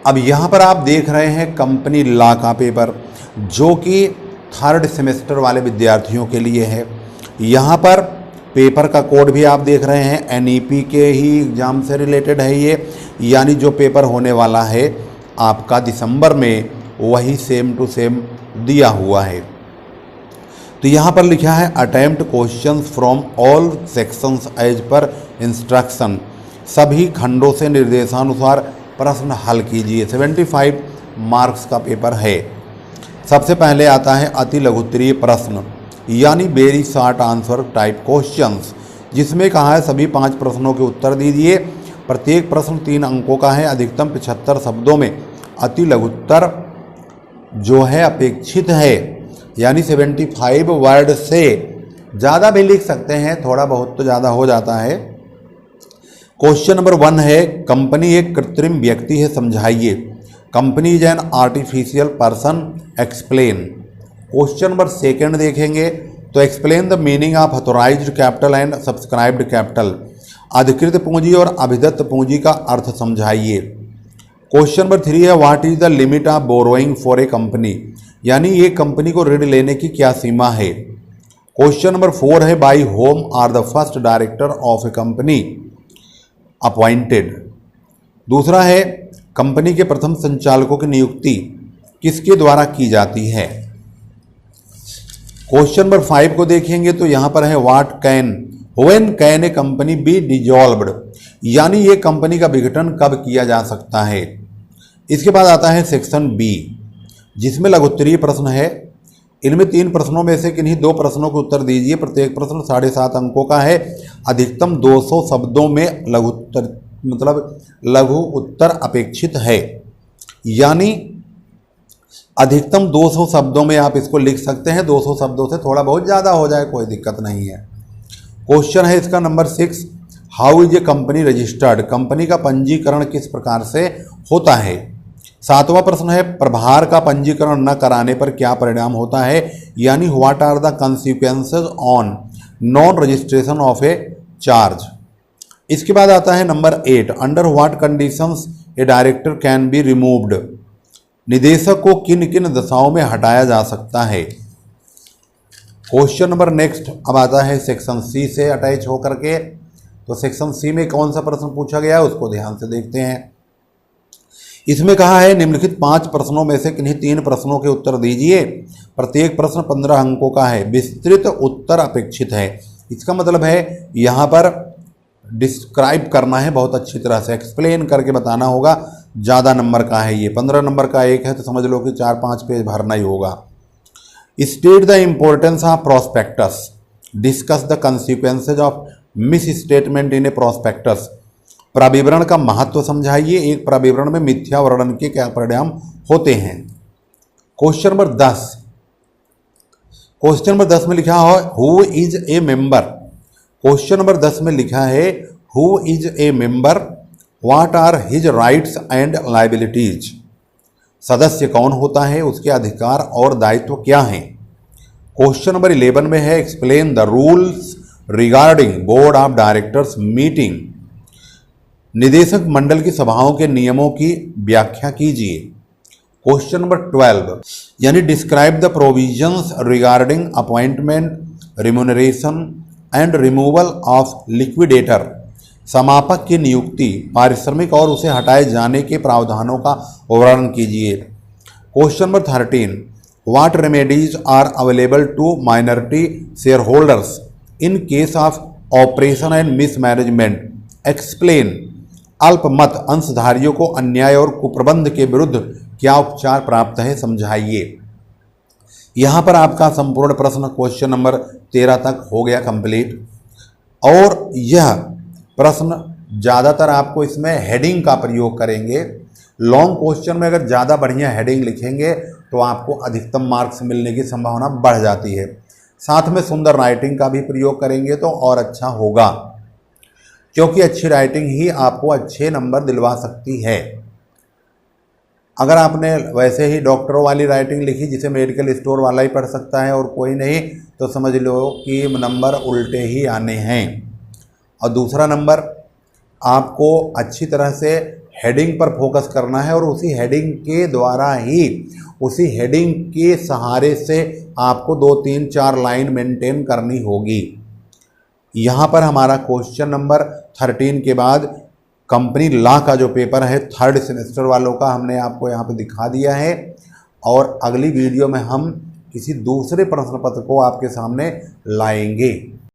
अब यहाँ पर आप देख रहे हैं कंपनी लॉ का पेपर, जो कि 3rd सेमेस्टर वाले विद्यार्थियों के लिए है। यहाँ पर पेपर का कोड भी आप देख रहे हैं, NEP के ही एग्ज़ाम से रिलेटेड है ये, यानी जो पेपर होने वाला है आपका दिसंबर में, वही सेम टू सेम दिया हुआ है। तो यहाँ पर लिखा है attempt questions from all sections as per instruction, सभी खंडों से निर्देशानुसार प्रश्न हल कीजिए। 75 मार्क्स का पेपर है। सबसे पहले आता है अति लघुत्तरीय प्रश्न, यानी very short answer type questions, जिसमें कहा है सभी 5 प्रश्नों के उत्तर दीजिए। प्रत्येक प्रश्न 3 अंकों का है। अधिकतम 75 शब्दों में अति लघुत्तर जो है अपेक्षित है, यानी 75 वर्ड से ज़्यादा भी लिख सकते हैं, थोड़ा बहुत तो ज़्यादा हो जाता है। क्वेश्चन नंबर 1 है, कंपनी एक कृत्रिम व्यक्ति है, समझाइए। Company is an artificial person, explain. Question number 2 देखेंगे तो explain the meaning of authorised capital and subscribed capital, अधिकृत पूंजी और अभिदत्त पूंजी का अर्थ समझाइए। क्वेश्चन नंबर 3 है, what is the limit of borrowing for a company, यानी ये कंपनी को ऋण लेने की क्या सीमा है। क्वेश्चन नंबर 4 है, by whom are the first director of a company appointed. दूसरा है, कंपनी के प्रथम संचालकों की नियुक्ति किसके द्वारा की जाती है। क्वेश्चन नंबर 5 को देखेंगे तो यहां पर है, what can when can a company be dissolved, यानी ये कंपनी का विघटन कब किया जा सकता है। इसके बाद आता है सेक्शन बी, जिसमें लघुत्तरीय प्रश्न है। इनमें 3 प्रश्नों में से किन्हीं 2 प्रश्नों के उत्तर दीजिए। प्रत्येक प्रश्न 7.5 अंकों का है। अधिकतम 200 शब्दों में लघु उत्तर अपेक्षित है, यानी अधिकतम 200 शब्दों में आप इसको लिख सकते हैं। 200 शब्दों से थोड़ा बहुत ज़्यादा हो जाए कोई दिक्कत नहीं है। क्वेश्चन है इसका number 6, how is a company registered, company का पंजीकरण किस प्रकार से होता है। 7वां प्रश्न है, प्रभार का पंजीकरण न कराने पर क्या परिणाम होता है, यानी what are the consequences on non registration of a charge. इसके बाद आता है नंबर 8, under what conditions a director can be removed, निदेशक को किन किन दशाओं में हटाया जा सकता है। क्वेश्चन नंबर नेक्स्ट अब आता है सेक्शन सी से अटैच होकर के। तो सेक्शन सी में कौन सा प्रश्न पूछा गया है उसको ध्यान से देखते हैं। इसमें कहा है, निम्नलिखित 5 प्रश्नों में से किन्हीं 3 प्रश्नों के उत्तर दीजिए। प्रत्येक प्रश्न 15 अंकों का है। विस्तृत उत्तर अपेक्षित है। इसका मतलब है यहाँ पर डिस्क्राइब करना है बहुत अच्छी तरह से, एक्सप्लेन करके बताना होगा। ज़्यादा नंबर का है ये, 15 नंबर का एक है तो समझ लो कि 4-5 पेज भरना ही होगा। State the importance of prospectus, discuss the consequences of misstatement in a prospectus, प्रविवरण का महत्व समझाइए। एक प्रविवरण में मिथ्या वर्णन के क्या परिणाम होते हैं। क्वेश्चन नंबर 10, क्वेश्चन नंबर 10 में लिखा है, who is a member. Question number 10 में लिखा है, who is a member, what are his rights and liabilities, सदस्य कौन होता है, उसके अधिकार और दायित्व क्या हैं। क्वेश्चन नंबर 11 में है, explain the rules regarding board of directors meeting, निदेशक मंडल की सभाओं के नियमों की व्याख्या कीजिए। क्वेश्चन नंबर 12, यानी describe the provisions regarding appointment, remuneration and removal of liquidator, समापक की नियुक्ति, पारिश्रमिक और उसे हटाए जाने के प्रावधानों का वर्णन कीजिए। Question number 13, what remedies are available to minority share holders in case of oppression and mismanagement, explain, अल्पमत अंशधारियों को अन्याय और कुप्रबंध के विरुद्ध क्या उपचार प्राप्त है, समझाइए। यहाँ पर आपका संपूर्ण प्रश्न क्वेश्चन नंबर 13 तक हो गया कंप्लीट। और यह प्रश्न ज़्यादातर आपको इसमें हेडिंग का प्रयोग करेंगे। लॉन्ग क्वेश्चन में अगर ज़्यादा बढ़िया हेडिंग लिखेंगे तो आपको अधिकतम मार्क्स मिलने की संभावना बढ़ जाती है। साथ में सुंदर राइटिंग का भी प्रयोग करेंगे तो और अच्छा होगा, क्योंकि अच्छी राइटिंग ही आपको अच्छे नंबर दिलवा सकती है। अगर आपने वैसे ही डॉक्टरों वाली राइटिंग लिखी जिसे मेडिकल स्टोर वाला ही पढ़ सकता है और कोई नहीं, तो समझ लो कि नंबर उल्टे ही आने हैं। और दूसरा नंबर, आपको अच्छी तरह से हेडिंग पर फोकस करना है और उसी हेडिंग के द्वारा ही, उसी हेडिंग के सहारे से आपको 2-3-4 लाइन मेंटेन करनी होगी। यहाँ पर हमारा क्वेश्चन नंबर 13 के बाद कंपनी लॉ का जो पेपर है 3rd सेमेस्टर वालों का हमने आपको यहाँ पे दिखा दिया है। और अगली वीडियो में हम किसी दूसरे प्रश्न पत्र को आपके सामने लाएंगे।